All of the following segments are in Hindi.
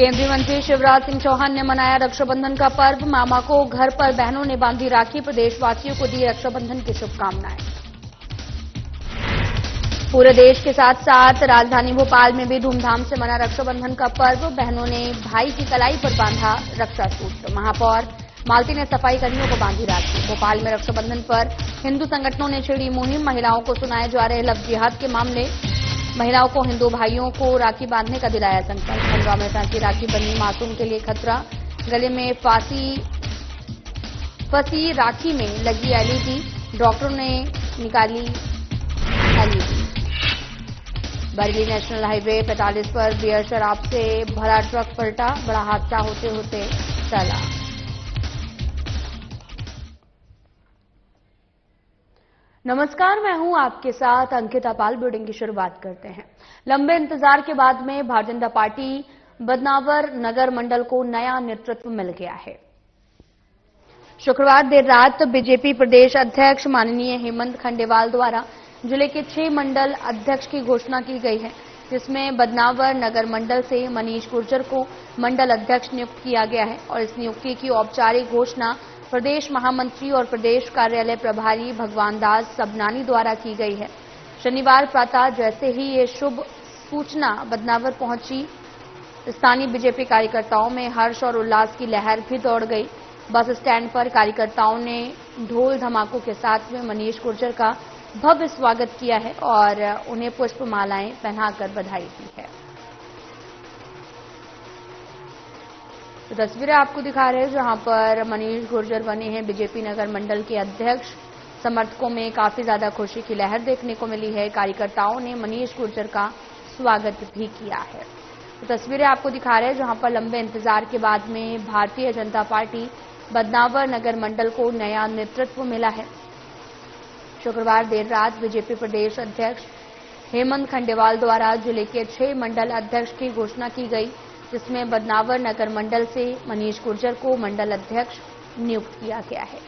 केंद्रीय मंत्री शिवराज सिंह चौहान ने मनाया रक्षाबंधन का पर्व। मामा को घर पर बहनों ने बांधी राखी। प्रदेशवासियों को दी रक्षाबंधन की शुभकामनाएं। पूरे देश के साथ साथ राजधानी भोपाल में भी धूमधाम से मना रक्षाबंधन का पर्व। बहनों ने भाई की कलाई पर बांधा रक्षा सूत्र। महापौर मालती ने सफाई कर्मियों को बांधी राखी। भोपाल में रक्षाबंधन पर हिंदू संगठनों ने छेड़ी मुहिम। महिलाओं को सुनाए जा रहे लव जिहाद के मामले। महिलाओं को हिंदू भाइयों को राखी बांधने का दिलाया संकल्प। खंडवा में फैंसी राखी बनी मासूम के लिए खतरा। गले में फंसी राखी में लगी एलईडी। डॉक्टरों ने निकाली एलईडी। बरेली नेशनल हाईवे 45 पर बियर शराब से भरा ट्रक पलटा। बड़ा हादसा होते होते टला। नमस्कार, मैं हूं आपके साथ अंकिता पाल। बुलेटिन की शुरुआत करते हैं। लंबे इंतजार के बाद में भारतीय जनता पार्टी बदनावर नगर मंडल को नया नेतृत्व मिल गया है। शुक्रवार देर रात बीजेपी प्रदेश अध्यक्ष माननीय हेमंत खंडेवाल द्वारा जिले के 6 मंडल अध्यक्ष की घोषणा की गई है, जिसमें बदनावर नगर मंडल से मनीष गुर्जर को मंडल अध्यक्ष नियुक्त किया गया है और इस नियुक्ति की औपचारिक घोषणा प्रदेश महामंत्री और प्रदेश कार्यालय प्रभारी भगवान दास सबनानी द्वारा की गई है। शनिवार प्रातः जैसे ही ये शुभ सूचना बदनावर पहुंची, स्थानीय बीजेपी कार्यकर्ताओं में हर्ष और उल्लास की लहर भी दौड़ गई। बस स्टैंड पर कार्यकर्ताओं ने ढोल धमाकों के साथ में मनीष गुर्जर का भव्य स्वागत किया है और उन्हें पुष्पमालाएं पहनाकर बधाई दी है। तो तस्वीरें आपको दिखा रहे हैं जहां पर मनीष गुर्जर बने हैं बीजेपी नगर मंडल के अध्यक्ष। समर्थकों में काफी ज्यादा खुशी की लहर देखने को मिली है। कार्यकर्ताओं ने मनीष गुर्जर का स्वागत भी किया है। तो तस्वीरें आपको दिखा रहे हैं जहां पर लंबे इंतजार के बाद में भारतीय जनता पार्टी बदनावर नगर मंडल को नया नेतृत्व मिला है। शुक्रवार देर रात बीजेपी प्रदेश अध्यक्ष हेमंत खंडेवाल द्वारा जिले के 6 मंडल अध्यक्ष की घोषणा की गई, जिसमें बदनावर नगर मंडल से मनीष गुर्जर को मंडल अध्यक्ष नियुक्त किया गया है।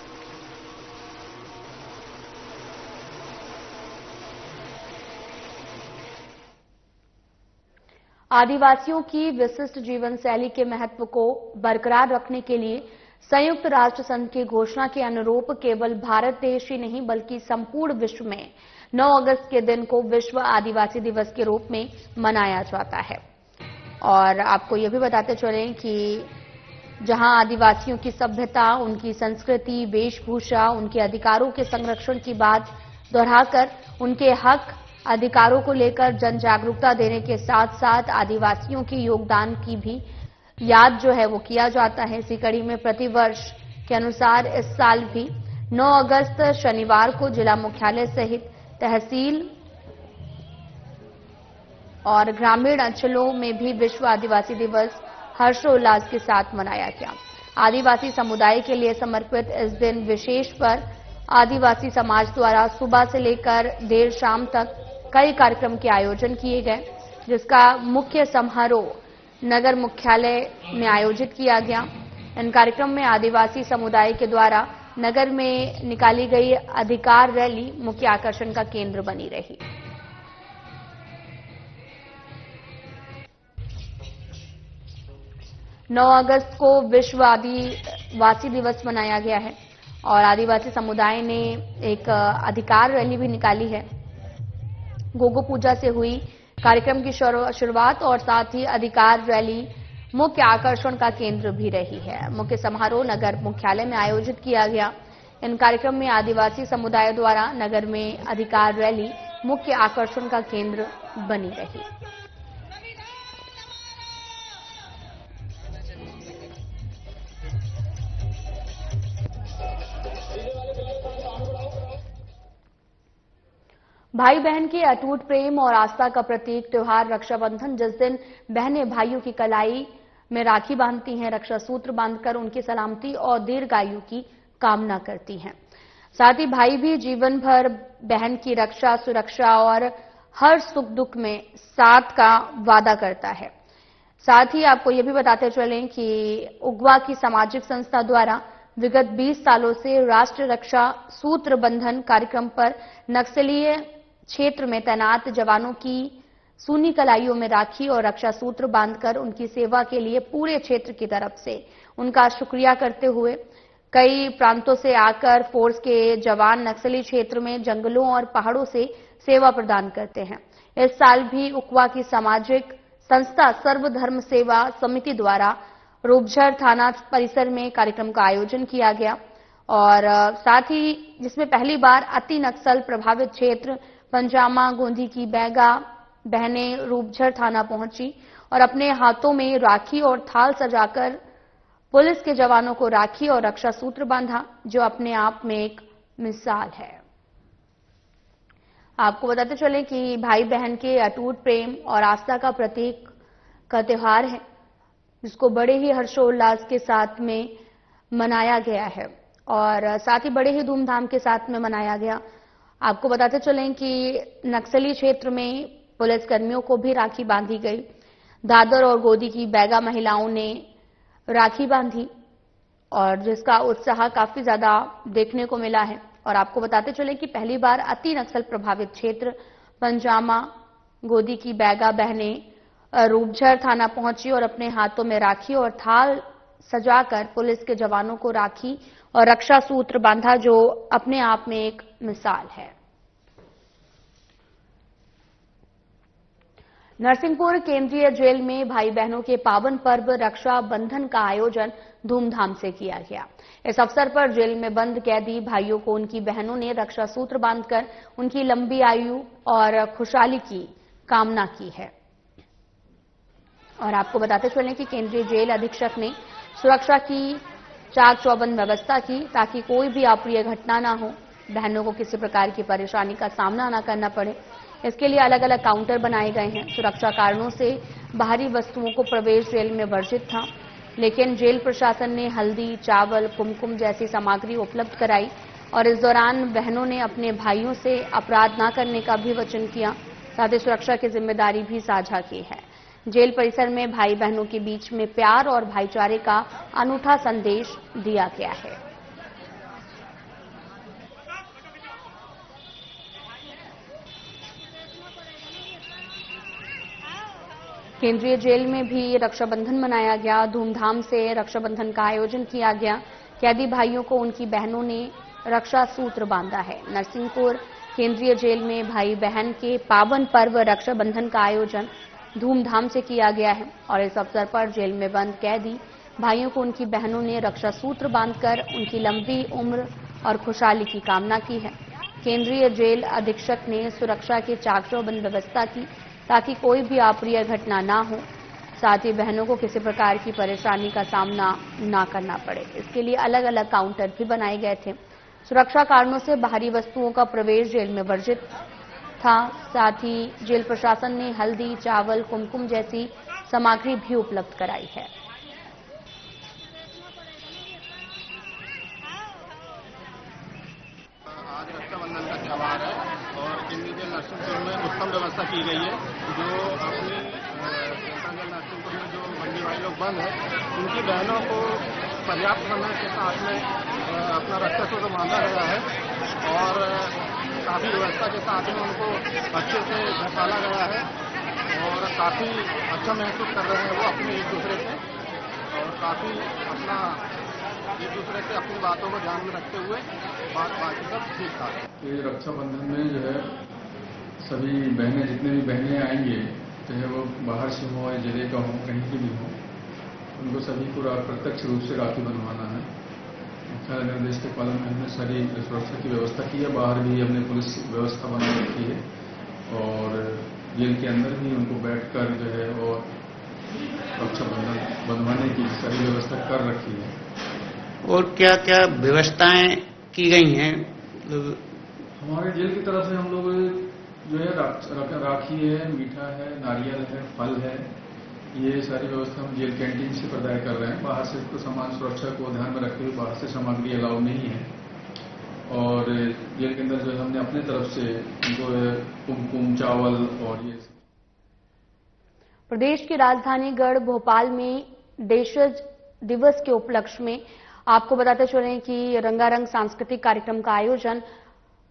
आदिवासियों की विशिष्ट जीवन शैली के महत्व को बरकरार रखने के लिए संयुक्त राष्ट्र संघ की घोषणा के अनुरूप केवल भारत देश ही नहीं बल्कि संपूर्ण विश्व में 9 अगस्त के दिन को विश्व आदिवासी दिवस के रूप में मनाया जाता है। और आपको यह भी बताते चलें कि जहां आदिवासियों की सभ्यता, उनकी संस्कृति, वेशभूषा, उनके अधिकारों के संरक्षण की बात दोहराकर उनके हक अधिकारों को लेकर जन जागरूकता देने के साथ साथ आदिवासियों के योगदान की भी याद जो है वो किया जाता है। इसी कड़ी में प्रतिवर्ष के अनुसार इस साल भी 9 अगस्त शनिवार को जिला मुख्यालय सहित तहसील और ग्रामीण अंचलों में भी विश्व आदिवासी दिवस हर्षोल्लास के साथ मनाया गया। आदिवासी समुदाय के लिए समर्पित इस दिन विशेष पर आदिवासी समाज द्वारा सुबह से लेकर देर शाम तक कई कार्यक्रम के आयोजन किए गए, जिसका मुख्य समारोह नगर मुख्यालय में आयोजित किया गया। इन कार्यक्रम में आदिवासी समुदाय के द्वारा नगर में निकाली गई अधिकार रैली मुख्य आकर्षण का केंद्र बनी रही। नौ अगस्त को विश्व आदिवासी दिवस मनाया गया है और आदिवासी समुदाय ने एक अधिकार रैली भी निकाली है। गोगो पूजा से हुई कार्यक्रम की शुरुआत और साथ ही अधिकार रैली मुख्य आकर्षण का केंद्र भी रही है। मुख्य समारोह नगर मुख्यालय में आयोजित किया गया। इन कार्यक्रम में आदिवासी समुदाय द्वारा नगर में अधिकार रैली मुख्य आकर्षण का केंद्र बनी रही। भाई बहन के अटूट प्रेम और आस्था का प्रतीक त्योहार रक्षाबंधन, जिस दिन बहनें भाइयों की कलाई में राखी बांधती हैं, रक्षा सूत्र बांधकर उनकी सलामती और दीर्घायु की कामना करती हैं। साथ ही भाई भी जीवन भर बहन की रक्षा, सुरक्षा और हर सुख दुख में साथ का वादा करता है। साथ ही आपको ये भी बताते चलें कि उगवा की सामाजिक संस्था द्वारा विगत 20 सालों से राष्ट्रीय रक्षा सूत्र बंधन कार्यक्रम पर नक्सलीय क्षेत्र में तैनात जवानों की सूनी कलाइयों में राखी और रक्षा सूत्र बांधकर उनकी सेवा के लिए पूरे क्षेत्र की तरफ से उनका शुक्रिया करते हुए कई प्रांतों से आकर फोर्स के जवान नक्सली क्षेत्र में जंगलों और पहाड़ों से सेवा प्रदान करते हैं। इस साल भी उकवा की सामाजिक संस्था सर्वधर्म सेवा समिति द्वारा रूपझर थाना परिसर में कार्यक्रम का आयोजन किया गया और साथ ही जिसमें पहली बार अति नक्सल प्रभावित क्षेत्र पंजामा गोंदी की बैगा बहनें रूपझर थाना पहुंची और अपने हाथों में राखी और थाल सजाकर पुलिस के जवानों को राखी और रक्षा सूत्र बांधा, जो अपने आप में एक मिसाल है। आपको बताते चले कि भाई बहन के अटूट प्रेम और आस्था का प्रतीक का त्योहार है, जिसको बड़े ही हर्षोल्लास के साथ में मनाया गया है और साथ ही बड़े ही धूमधाम के साथ में मनाया गया। आपको बताते चलें कि नक्सली क्षेत्र में पुलिस कर्मियों को भी राखी बांधी गई। दादर और गोदी की बैगा महिलाओं ने राखी बांधी और जिसका उत्साह काफी ज्यादा देखने को मिला है। और आपको बताते चले कि पहली बार अति नक्सल प्रभावित क्षेत्र पंजामा गोदी की बैगा बहनें रूपझर थाना पहुंची और अपने हाथों में राखी और थाल सजाकर पुलिस के जवानों को राखी और रक्षा सूत्र बांधा, जो अपने आप में एक मिसाल है। नरसिंहपुर केंद्रीय जेल में भाई बहनों के पावन पर्व रक्षा बंधन का आयोजन धूमधाम से किया गया। इस अवसर पर जेल में बंद कैदी भाइयों को उनकी बहनों ने रक्षा सूत्र बांधकर उनकी लंबी आयु और खुशहाली की कामना की है। और आपको बताते चलें कि केंद्रीय जेल अधीक्षक ने सुरक्षा की चाक चौबंद व्यवस्था की ताकि कोई भी अप्रिय घटना ना हो, बहनों को किसी प्रकार की परेशानी का सामना न करना पड़े। इसके लिए अलग अलग काउंटर बनाए गए हैं। सुरक्षा कारणों से बाहरी वस्तुओं को प्रवेश जेल में वर्जित था, लेकिन जेल प्रशासन ने हल्दी, चावल, कुमकुम जैसी सामग्री उपलब्ध कराई और इस दौरान बहनों ने अपने भाइयों से अपराध न करने का भी वचन किया, साथ ही सुरक्षा की जिम्मेदारी भी साझा की है। जेल परिसर में भाई बहनों के बीच में प्यार और भाईचारे का अनूठा संदेश दिया गया है। केंद्रीय जेल में भी रक्षाबंधन मनाया गया। धूमधाम से रक्षाबंधन का आयोजन किया गया। कैदी भाइयों को उनकी बहनों ने रक्षा सूत्र बांधा है। नरसिंहपुर केंद्रीय जेल में भाई बहन के पावन पर्व रक्षाबंधन का आयोजन धूमधाम से किया गया है और इस अवसर पर जेल में बंद कैदी भाइयों को उनकी बहनों ने रक्षा सूत्र बांधकर उनकी लंबी उम्र और खुशहाली की कामना की है। केंद्रीय जेल अधीक्षक ने सुरक्षा की चाक चौबंद व्यवस्था की ताकि कोई भी अप्रिय घटना ना हो, साथ ही बहनों को किसी प्रकार की परेशानी का सामना ना करना पड़े। इसके लिए अलग अलग काउंटर भी बनाए गए थे। सुरक्षा कारणों से बाहरी वस्तुओं का प्रवेश जेल में वर्जित था, साथ ही जेल प्रशासन ने हल्दी, चावल, कुमकुम जैसी सामग्री भी उपलब्ध कराई है। आज रक्षाबंधन का त्यौहार है और केंद्रीय जेल नरसिंहपुर में उत्तम व्यवस्था की गई है। जो अपनी जेल नरसिंहपुर में जो बंदी भाई लोग बंद है, उनकी बहनों को पर्याप्त समय के साथ में अपना रक्षा सूत्र बांधा गया है और काफ़ी व्यवस्था के साथ में उनको अच्छे से घसाला गया है और काफ़ी अच्छा महसूस कर रहे हैं वो अपने एक दूसरे से और काफ़ी अपना एक दूसरे से अपनी बातों को ध्यान में रखते हुए बाकी सब ठीक ठाक। ये रक्षाबंधन में जो है सभी बहनें, जितने भी बहनें आएंगे, चाहे वो बाहर से हो या जिले का हो, कहीं की भी हो, उनको सभी को प्रत्यक्ष रूप से राखी बनवाना है। मुख्य निर्देश के पालन में हमने सारी सुरक्षा की व्यवस्था की है। बाहर भी हमने पुलिस व्यवस्था बना रखी है और जेल के अंदर भी उनको बैठकर जो है और रक्षाबंधन बंधवाने की सारी व्यवस्था कर रखी है। और क्या क्या व्यवस्थाएं की गई हैं? हमारे जेल की तरफ से हम लोग जो है राखी है, मीठा है, नारियल है, फल है, ये सारी व्यवस्था हम जेल कैंटीन से प्रदान कर रहे हैं। बाहर से तो सामान सुरक्षा को ध्यान में रखते हुए बाहर से सामग्री अलाउ नहीं है और जेल के अंदर जो है हमने अपने तरफ से उनको कुमकुम, चावल और ये। प्रदेश की राजधानी गढ़ भोपाल में देशज दिवस के उपलक्ष्य में आपको बताते चलें कि रंगारंग सांस्कृतिक कार्यक्रम का आयोजन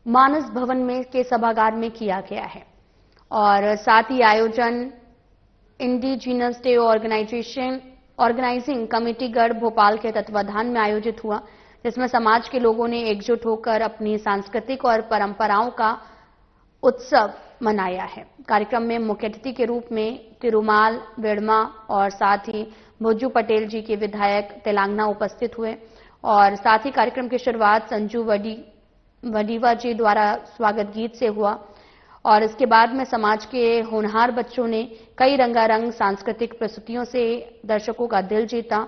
मानस भवन में के सभागार में किया गया है और साथ ही आयोजन इंडिजिनस डे ऑर्गेनाइजिंग कमेटी गढ़ भोपाल के तत्वाधान में आयोजित हुआ, जिसमें समाज के लोगों ने एकजुट होकर अपनी सांस्कृतिक और परंपराओं का उत्सव मनाया है। कार्यक्रम में मुख्य अतिथि के रूप में तिरुमाल वेड़मा और साथ ही भोजू पटेल जी के विधायक तेलंगाना उपस्थित हुए और साथ ही कार्यक्रम की शुरुआत संजू वडीवा जी द्वारा स्वागत गीत से हुआ और इसके बाद में समाज के होनहार बच्चों ने कई रंगारंग सांस्कृतिक प्रस्तुतियों से दर्शकों का दिल जीता।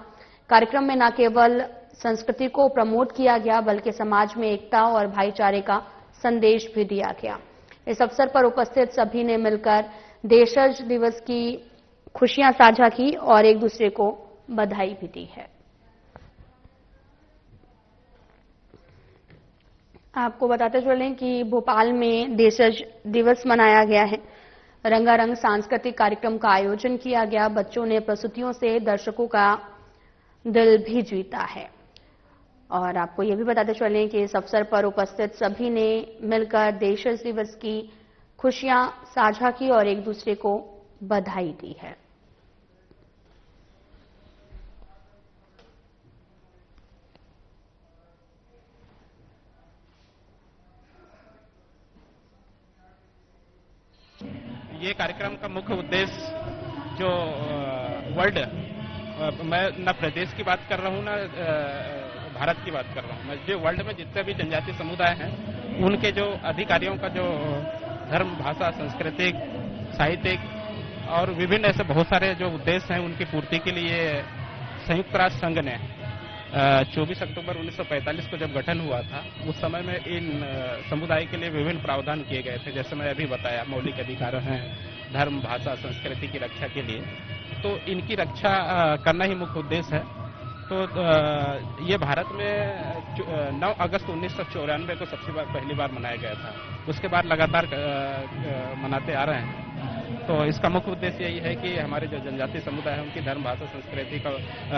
कार्यक्रम में न केवल संस्कृति को प्रमोट किया गया बल्कि समाज में एकता और भाईचारे का संदेश भी दिया गया। इस अवसर पर उपस्थित सभी ने मिलकर देशज दिवस की खुशियां साझा की और एक दूसरे को बधाई भी दी है। आपको बताते चलें कि भोपाल में देशज दिवस मनाया गया है। रंगारंग सांस्कृतिक कार्यक्रम का आयोजन किया गया। बच्चों ने प्रस्तुतियों से दर्शकों का दिल भी जीता है और आपको यह भी बताते चलें कि इस अवसर पर उपस्थित सभी ने मिलकर देशज दिवस की खुशियां साझा की और एक दूसरे को बधाई दी है। ये कार्यक्रम का मुख्य उद्देश्य जो वर्ल्ड, मैं न प्रदेश की बात कर रहा हूँ न भारत की बात कर रहा हूँ, मैं जो वर्ल्ड में जितने भी जनजातीय समुदाय हैं उनके जो अधिकारियों का जो धर्म, भाषा, सांस्कृतिक, साहित्यिक और विभिन्न ऐसे बहुत सारे जो उद्देश्य हैं उनकी पूर्ति के लिए संयुक्त राष्ट्र संघ ने 24 अक्टूबर 1945 को जब गठन हुआ था उस समय में इन समुदाय के लिए विभिन्न प्रावधान किए गए थे। जैसे मैं अभी बताया, मौलिक अधिकार हैं, धर्म, भाषा, संस्कृति की रक्षा के लिए, तो इनकी रक्षा करना ही मुख्य उद्देश्य है। तो ये भारत में 9 अगस्त 1994 को पहली बार मनाया गया था। उसके बाद लगातार मनाते आ रहे हैं। तो इसका मुख्य उद्देश्य यही है कि हमारे जो जनजातीय समुदाय है उनकी धर्म, भाषा, संस्कृति का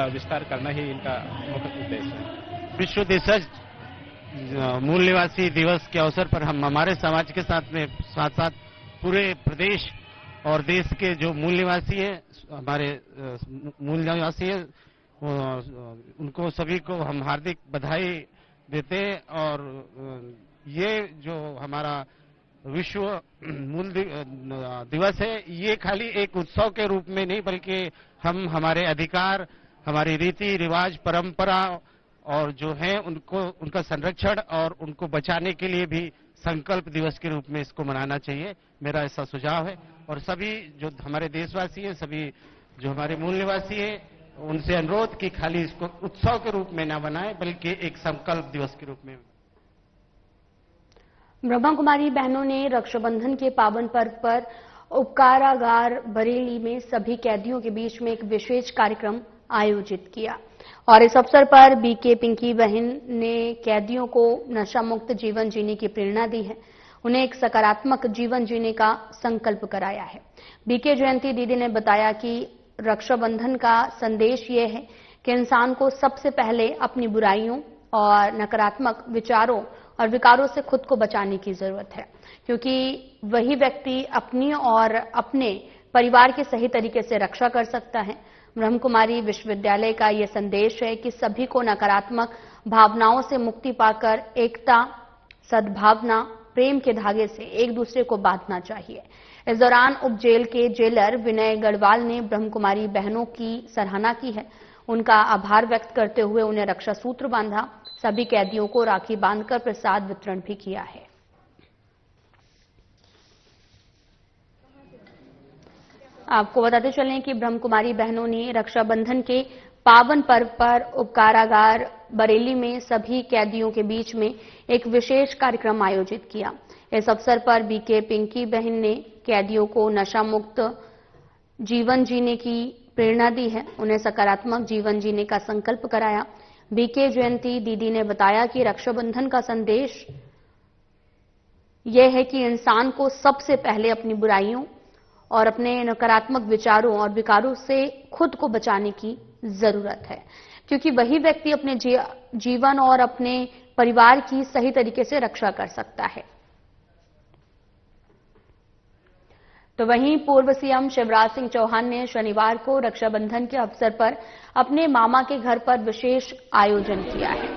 विस्तार करना ही इनका मुख्य उद्देश्य है। विश्व देशज मूल निवासी दिवस के अवसर पर हम हमारे समाज के साथ साथ पूरे प्रदेश और देश के जो मूल निवासी हैं, हमारे मूल निवासी हैं, उनको सभी को हम हार्दिक बधाई देते हैं। और ये जो हमारा विश्व मूल दिवस है, ये खाली एक उत्सव के रूप में नहीं बल्कि हम हमारे अधिकार, हमारी रीति रिवाज, परंपरा और जो है उनका संरक्षण और उनको बचाने के लिए भी संकल्प दिवस के रूप में इसको मनाना चाहिए, मेरा ऐसा सुझाव है। और सभी जो हमारे देशवासी हैं, सभी जो हमारे मूल निवासी हैं, उनसे अनुरोध कि खाली इसको उत्सव के रूप में न बनाएं बल्कि एक संकल्प दिवस के रूप में। ब्रह्मा कुमारी बहनों ने रक्षाबंधन के पावन पर्व पर उपकारागार बरेली में सभी कैदियों के बीच में एक विशेष कार्यक्रम आयोजित किया और इस अवसर पर बीके पिंकी बहन ने कैदियों को नशा मुक्त जीवन जीने की प्रेरणा दी है, उन्हें एक सकारात्मक जीवन जीने का संकल्प कराया है। बीके जयंती दीदी ने बताया कि रक्षाबंधन का संदेश ये है कि इंसान को सबसे पहले अपनी बुराइयों और नकारात्मक विचारों और विकारों से खुद को बचाने की जरूरत है, क्योंकि वही व्यक्ति अपनी और अपने परिवार की सही तरीके से रक्षा कर सकता है। ब्रह्म कुमारी विश्वविद्यालय का यह संदेश है कि सभी को नकारात्मक भावनाओं से मुक्ति पाकर एकता, सद्भावना, प्रेम के धागे से एक दूसरे को बांधना चाहिए। इस दौरान उप जेल के जेलर विनय गढ़वाल ने ब्रह्म कुमारी बहनों की सराहना की है, उनका आभार व्यक्त करते हुए उन्हें रक्षा सूत्र बांधा। सभी कैदियों को राखी बांधकर प्रसाद वितरण भी किया है। आपको बताते चलें कि ब्रह्म कुमारी बहनों ने रक्षाबंधन के पावन पर्व पर उपकारागार बरेली में सभी कैदियों के बीच में एक विशेष कार्यक्रम आयोजित किया। इस अवसर पर बीके पिंकी बहन ने कैदियों को नशा मुक्त जीवन जीने की प्रेरणा दी है, उन्हें सकारात्मक जीवन जीने का संकल्प कराया। बीके जयंती दीदी ने बताया कि रक्षाबंधन का संदेश यह है कि इंसान को सबसे पहले अपनी बुराइयों और अपने नकारात्मक विचारों और विकारों से खुद को बचाने की जरूरत है, क्योंकि वही व्यक्ति अपने जीवन और अपने परिवार की सही तरीके से रक्षा कर सकता है। तो वहीं पूर्व सीएम शिवराज सिंह चौहान ने शनिवार को रक्षाबंधन के अवसर पर अपने मामा के घर पर विशेष आयोजन किया है।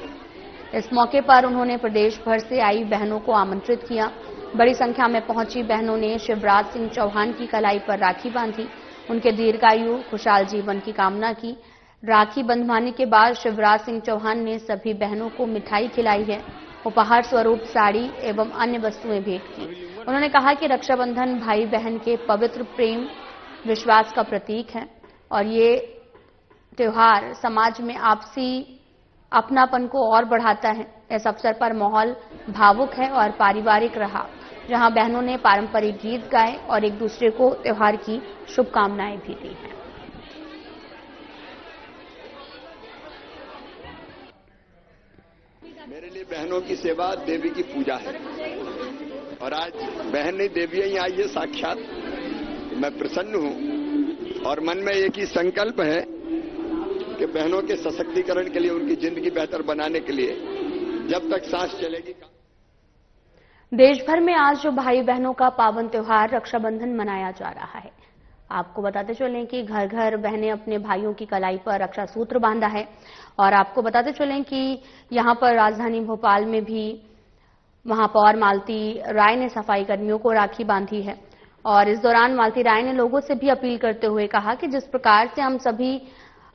इस मौके पर उन्होंने प्रदेश भर से आई बहनों को आमंत्रित किया। बड़ी संख्या में पहुंची बहनों ने शिवराज सिंह चौहान की कलाई पर राखी बांधी, उनके दीर्घायु खुशहाल जीवन की कामना की। राखी बंधवाने के बाद शिवराज सिंह चौहान ने सभी बहनों को मिठाई खिलाई है, उपहार स्वरूप साड़ी एवं अन्य वस्तुएं भेंट की। उन्होंने कहा कि रक्षाबंधन भाई बहन के पवित्र प्रेम विश्वास का प्रतीक है और ये त्योहार समाज में आपसी अपनापन को और बढ़ाता है। इस अवसर पर माहौल भावुक है और पारिवारिक रहा, जहां बहनों ने पारंपरिक गीत गाए और एक दूसरे को त्योहार की शुभकामनाएं भी दी हैं। मेरे लिए बहनों की सेवा देवी की पूजा है और आज बहन नहीं देवी ही आई है साक्षात। मैं प्रसन्न हूं और मन में एक ही संकल्प है कि बहनों के सशक्तिकरण के लिए, उनकी जिंदगी बेहतर बनाने के लिए जब तक सांस चलेगी। देश भर में आज जो भाई बहनों का पावन त्योहार रक्षाबंधन मनाया जा रहा है। आपको बताते चलें कि घर घर बहनें अपने भाइयों की कलाई पर रक्षा सूत्र बांधा है और आपको बताते चलें कि यहां पर राजधानी भोपाल में भी महापौर मालती राय ने सफाई कर्मियों को राखी बांधी है और इस दौरान मालती राय ने लोगों से भी अपील करते हुए कहा कि जिस प्रकार से हम सभी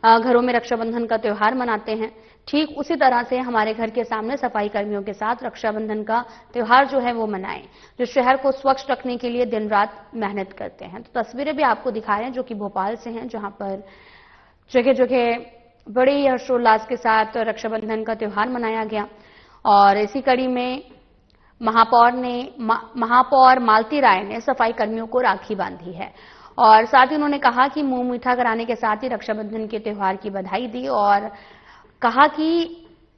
घरों में रक्षाबंधन का त्योहार मनाते हैं, ठीक उसी तरह से हमारे घर के सामने सफाई कर्मियों के साथ रक्षाबंधन का त्योहार जो है वो मनाएं, जो शहर को स्वच्छ रखने के लिए दिन रात मेहनत करते हैं। तो तस्वीरें भी आपको दिखा रहे हैं जो कि भोपाल से हैं, जहां पर जगह जगह बड़े ही हर्षोल्लास के साथ रक्षाबंधन का त्योहार मनाया गया और इसी कड़ी में महापौर मालती राय ने सफाई कर्मियों को राखी बांधी है और साथ ही उन्होंने कहा कि मुंह मीठा कराने के साथ ही रक्षाबंधन के त्योहार की बधाई दी और कहा कि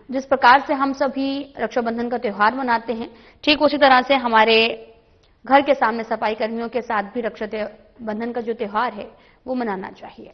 जिस प्रकार से हम सभी रक्षाबंधन का त्योहार मनाते हैं, ठीक उसी तरह से हमारे घर के सामने सफाई कर्मियों के साथ भी रक्षाबंधन का जो त्योहार है वो मनाना चाहिए।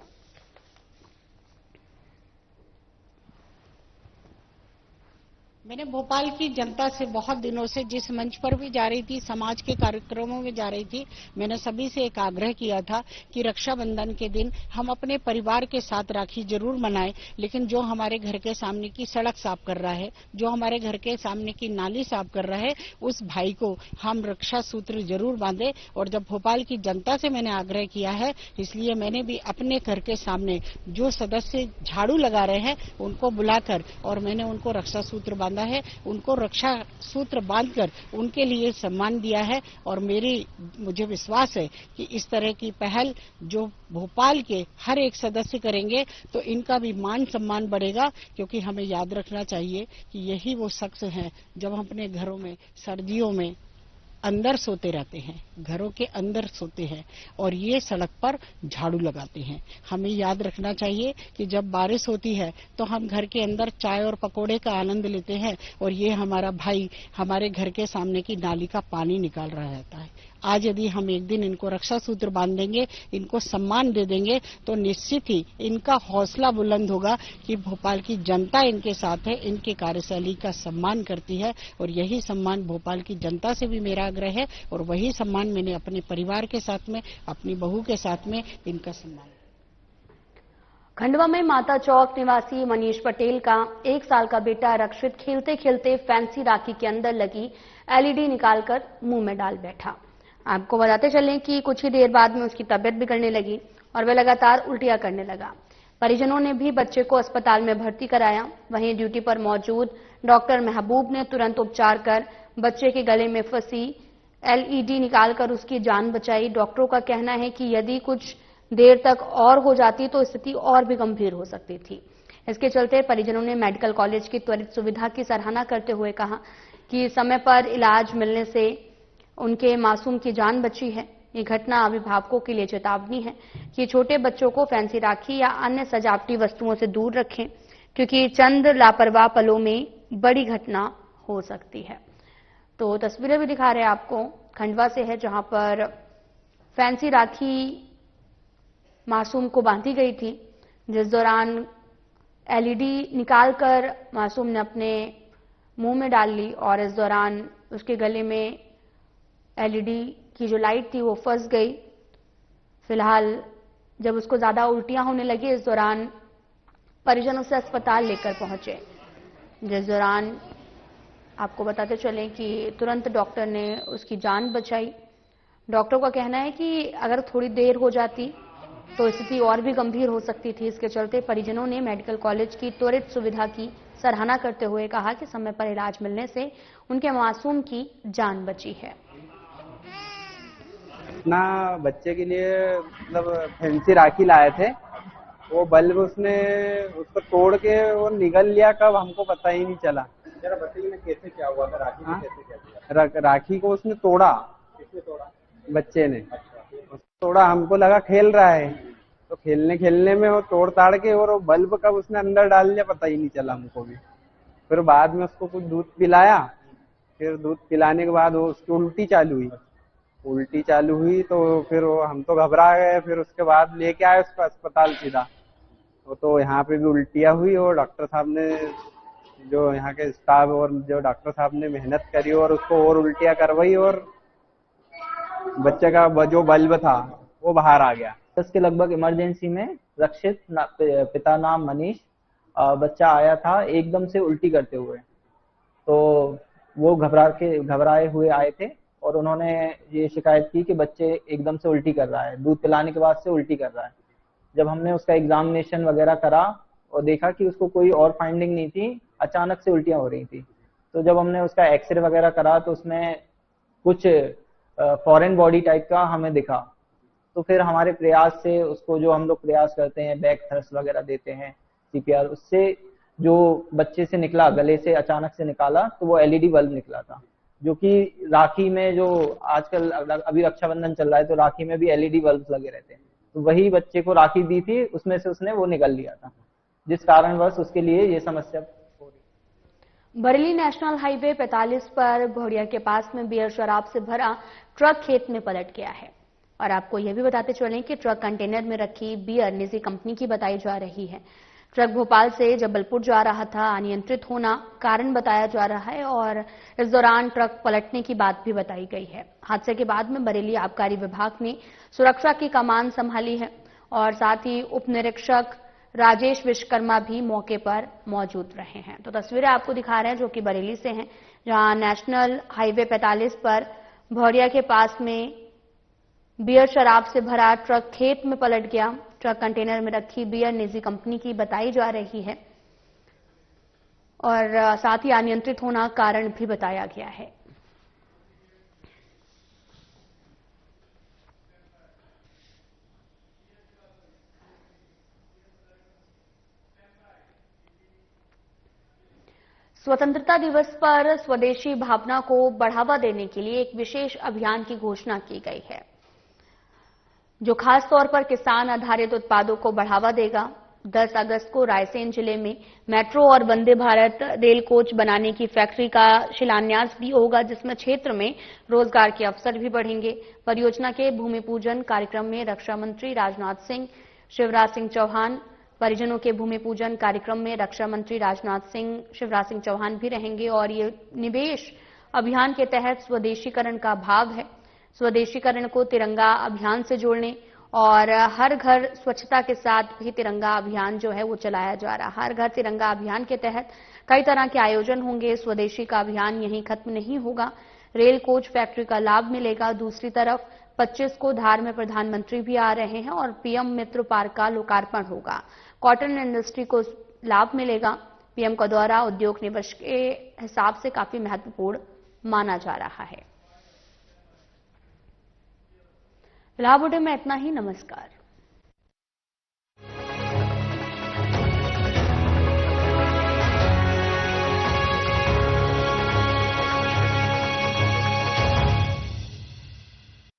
मैंने भोपाल की जनता से बहुत दिनों से जिस मंच पर भी जा रही थी, समाज के कार्यक्रमों में जा रही थी, मैंने सभी से एक आग्रह किया था कि रक्षाबंधन के दिन हम अपने परिवार के साथ राखी जरूर मनाएं, लेकिन जो हमारे घर के सामने की सड़क साफ कर रहा है, जो हमारे घर के सामने की नाली साफ कर रहा है, उस भाई को हम रक्षा सूत्र जरूर बांधे। और जब भोपाल की जनता से मैंने आग्रह किया है, इसलिए मैंने भी अपने घर के सामने जो सदस्य झाड़ू लगा रहे हैं उनको बुलाकर और मैंने उनको रक्षा सूत्र बांधा है, उनको रक्षा सूत्र बांधकर उनके लिए सम्मान दिया है और मुझे विश्वास है कि इस तरह की पहल जो भोपाल के हर एक सदस्य करेंगे तो इनका भी मान सम्मान बढ़ेगा, क्योंकि हमें याद रखना चाहिए कि यही वो शख्स हैं जब हम अपने घरों में सर्दियों में अंदर सोते रहते हैं, घरों के अंदर सोते हैं और ये सड़क पर झाड़ू लगाते हैं। हमें याद रखना चाहिए कि जब बारिश होती है तो हम घर के अंदर चाय और पकोड़े का आनंद लेते हैं और ये हमारा भाई हमारे घर के सामने की नाली का पानी निकाल रहा रहता है। आज यदि हम एक दिन इनको रक्षा सूत्र बांध देंगे, इनको सम्मान दे देंगे, तो निश्चित ही इनका हौसला बुलंद होगा कि भोपाल की जनता इनके साथ है, इनके कार्यशैली का सम्मान करती है और यही सम्मान भोपाल की जनता से भी मेरा आग्रह है और वही सम्मान मैंने अपने परिवार के साथ में, अपनी बहू के साथ में इनका सम्मान। खंडवा में माता चौक निवासी मनीष पटेल का 1 साल का बेटा रक्षित खेलते खेलते फैंसी राखी के अंदर लगी एलईडी निकालकर मुंह में डाल बैठा। आपको बताते चलें कि कुछ ही देर बाद में उसकी तबीयत बिगड़ने लगी और वह लगातार उल्टियां करने लगा। परिजनों ने भी बच्चे को अस्पताल में भर्ती कराया। वहीं ड्यूटी पर मौजूद डॉक्टर महबूब ने तुरंत उपचार कर बच्चे के गले में फंसी एलईडी निकालकर उसकी जान बचाई। डॉक्टरों का कहना है कि यदि कुछ देर तक और हो जाती तो स्थिति और भी गंभीर हो सकती थी। इसके चलते परिजनों ने मेडिकल कॉलेज की त्वरित सुविधा की सराहना करते हुए कहा कि समय पर इलाज मिलने से उनके मासूम की जान बची है। ये घटना अभिभावकों के लिए चेतावनी है कि छोटे बच्चों को फैंसी राखी या अन्य सजावटी वस्तुओं से दूर रखें, क्योंकि चंद लापरवाह पलों में बड़ी घटना हो सकती है। तो तस्वीरें भी दिखा रहे हैं आपको, खंडवा से है, जहां पर फैंसी राखी मासूम को बांधी गई थी, जिस दौरान एलईडी निकालकर मासूम ने अपने मुंह में डाल ली और इस दौरान उसके गले में एलईडी की जो लाइट थी वो फंस गई फिलहाल जब उसको ज्यादा उल्टियां होने लगी, इस दौरान परिजन उसे अस्पताल लेकर पहुंचे, जिस दौरान आपको बताते चलें कि तुरंत डॉक्टर ने उसकी जान बचाई। डॉक्टर का कहना है कि अगर थोड़ी देर हो जाती तो स्थिति और भी गंभीर हो सकती थी। इसके चलते परिजनों ने मेडिकल कॉलेज की त्वरित सुविधा की सराहना करते हुए कहा कि समय पर इलाज मिलने से उनके मासूम की जान बची है। ना बच्चे के लिए मतलब फैंसी राखी लाए थे, वो बल्ब उसने उसको तोड़ के वो निगल लिया, कब हमको पता ही नहीं चला। जरा बताइए कैसे क्या हुआ था, राखी को कैसे क्या किया? राखी को उसने तोड़ा। किसने तोड़ा? बच्चे ने तोड़ा, हमको लगा खेल रहा है, तो खेलने में वो तोड़ ताड़ के, और वो बल्ब कब उसने अंदर डाल लिया पता ही नहीं चला हमको भी। फिर बाद में उसको कुछ दूध पिलाया, फिर दूध पिलाने के बाद वो उसकी उल्टी चालू हुई तो फिर वो हम तो घबरा गए। फिर उसके बाद लेके आए उसको अस्पताल सीधा, तो यहाँ पे भी उल्टियाँ हुई, और डॉक्टर साहब ने, जो यहाँ के स्टाफ और जो डॉक्टर साहब ने मेहनत करी और उसको और उल्टियाँ करवाई, और बच्चे का जो बल्ब था वो बाहर आ गया। 10 के लगभग इमरजेंसी में रक्षित पिता नाम मनीष बच्चा आया था एकदम से उल्टी करते हुए। तो वो घबराए हुए आए थे और उन्होंने ये शिकायत की कि बच्चे एकदम से उल्टी कर रहा है, दूध पिलाने के बाद से उल्टी कर रहा है। जब हमने उसका एग्जामिनेशन वगैरह करा और देखा कि उसको कोई और फाइंडिंग नहीं थी, अचानक से उल्टियां हो रही थी। तो जब हमने उसका एक्सरे वगैरह करा तो उसमें कुछ फॉरेन बॉडी टाइप का हमें दिखा। तो फिर हमारे प्रयास से उसको, जो हम लोग प्रयास करते हैं, बैक थ्रस्ट वगैरह देते हैं, सीपीआर, उससे जो बच्चे से निकला, गले से अचानक से निकाला, तो वो एलईडी बल्ब निकला था, जो कि राखी में, जो आजकल अभी रक्षाबंधन चल रहा है तो राखी में भी एलईडी बल्ब लगे रहते हैं, तो वही बच्चे को राखी दी थी, उसमें से उसने वो निकल लिया था, जिस कारणवश उसके लिए ये समस्या हो रही। बरेली नेशनल हाईवे 45 पर भोड़िया के पास में बियर शराब से भरा ट्रक खेत में पलट गया है। और आपको यह भी बताते चलें कि ट्रक कंटेनर में रखी बियर निजी कंपनी की बताई जा रही है। ट्रक भोपाल से जबलपुर जा रहा था, अनियंत्रित होना कारण बताया जा रहा है और इस दौरान ट्रक पलटने की बात भी बताई गई है। हादसे के बाद में बरेली आबकारी विभाग ने सुरक्षा की कमान संभाली है और साथ ही उप निरीक्षक राजेश विश्वकर्मा भी मौके पर मौजूद रहे हैं। तो तस्वीरें आपको दिखा रहे हैं जो कि बरेली से हैं, जहां नेशनल हाईवे 45 पर भौरिया के पास में बियर शराब से भरा ट्रक खेत में पलट गया। ट्रक कंटेनर में रखी बियर निजी कंपनी की बताई जा रही है और साथ ही अनियंत्रित होना कारण भी बताया गया है। स्वतंत्रता दिवस पर स्वदेशी भावना को बढ़ावा देने के लिए एक विशेष अभियान की घोषणा की गई है, जो खास तौर पर किसान आधारित उत्पादों को बढ़ावा देगा। 10 अगस्त को रायसेन जिले में मेट्रो और वंदे भारत रेल कोच बनाने की फैक्ट्री का शिलान्यास भी होगा, जिसमें क्षेत्र में रोजगार के अवसर भी बढ़ेंगे। परियोजना के भूमि पूजन कार्यक्रम में रक्षा मंत्री राजनाथ सिंह, शिवराज सिंह चौहान, परिजनों के भूमि पूजन कार्यक्रम में रक्षा मंत्री राजनाथ सिंह, शिवराज सिंह चौहान भी रहेंगे। और ये निवेश अभियान के तहत स्वदेशीकरण का भाव है। स्वदेशीकरण को तिरंगा अभियान से जोड़ने और हर घर स्वच्छता के साथ भी तिरंगा अभियान जो है वो चलाया जा रहा है। हर घर तिरंगा अभियान के तहत कई तरह के आयोजन होंगे। स्वदेशी का अभियान यहीं खत्म नहीं होगा। रेल कोच फैक्ट्री का लाभ मिलेगा। दूसरी तरफ 25 को धार में प्रधानमंत्री भी आ रहे हैं और पीएम मित्र पार्क का लोकार्पण होगा। कॉटन इंडस्ट्री को लाभ मिलेगा। पीएम का दौरा उद्योग निवेश के हिसाब से काफी महत्वपूर्ण माना जा रहा है। फिलहाल बुलेटिन में इतना ही। नमस्कार।